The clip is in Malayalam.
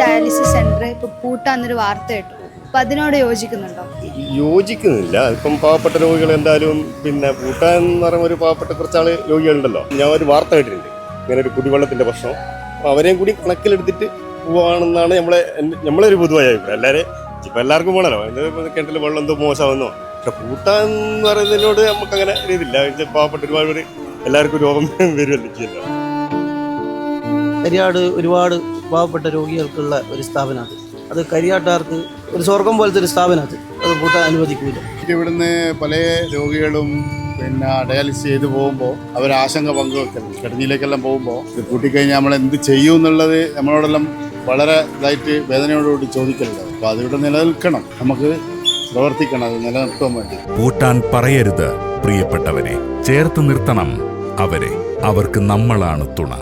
ഡയാലിസിസ് സെന്റർ ഇപ്പൊ പൂട്ടാന്നൊരു വാർത്ത കേട്ടു. അപ്പൊ അതിനോട് യോജിക്കുന്നുണ്ടോ? യോജിക്കുന്നില്ല. ഇപ്പം പാവപ്പെട്ട രോഗികൾ എന്തായാലും പിന്നെ പൂട്ടാൻ എന്ന് പറയുമ്പോൾ ഒരു പാവപ്പെട്ട കുറച്ചാൾ രോഗികളുണ്ടല്ലോ. ഞാൻ ഒരു വാർത്ത കേട്ടിട്ടുണ്ട്, ഇങ്ങനെ ഒരു കുടിവെള്ളത്തിന്റെ പ്രശ്നം. അപ്പോൾ അവരെയും കൂടി കണക്കിലെടുത്തിട്ട് പോവാണെന്നാണ് നമ്മളെ ഒരു പൊതുവായ അഭിപ്രായം. ഇപ്പം എല്ലാവർക്കും പോകണല്ലോ, കിണറ്റിൽ വെള്ളം എന്തോ മോശമാണെന്നോ. പക്ഷെ പൂട്ടാൻ എന്ന് പറയുന്നതിനോട് നമുക്ക് അങ്ങനെ ഇതില്ല. പാവപ്പെട്ട ഒരുപാട് പേര് എല്ലാവർക്കും രോഗം വരുമല്ലോ ചെയ്യല്ലോ. കരിയാട് ഒരുപാട് പാവപ്പെട്ട രോഗികൾക്കുള്ള ഒരു സ്ഥാപനമാണ്. അത് കരിയാട്ടുകാർക്ക് ഒരു സ്വർഗം പോലത്തെ ഒരു സ്ഥാപനമാണ്. അത് പൂട്ടാൻ അനുവദിക്കില്ല. ഇവിടുന്ന് പല രോഗികളും പിന്നെ ഡയാലിസിസ് ചെയ്ത് പോകുമ്പോൾ അവർ ആശങ്ക പങ്കുവെക്കലുണ്ട്. കിടങ്ങിയിലേക്കെല്ലാം പോകുമ്പോൾ ഇത് പൂട്ടിക്കഴിഞ്ഞാൽ നമ്മൾ എന്ത് ചെയ്യും എന്നുള്ളത് നമ്മളോടെല്ലാം വളരെ ഇതായിട്ട് വേദനയോടുകൂടി ചോദിക്കലുണ്ട്. അപ്പോൾ അതിവിടെ നിലനിൽക്കണം, നമുക്ക് പ്രവർത്തിക്കണം, അത് നിലനിർത്താൻ വേണ്ടി. പൂട്ടാൻ പറയരുത് പ്രിയപ്പെട്ടവരെ, ചേർത്ത് നിർത്തണം അവരെ. അവർക്ക് നമ്മളാണ് തുണ.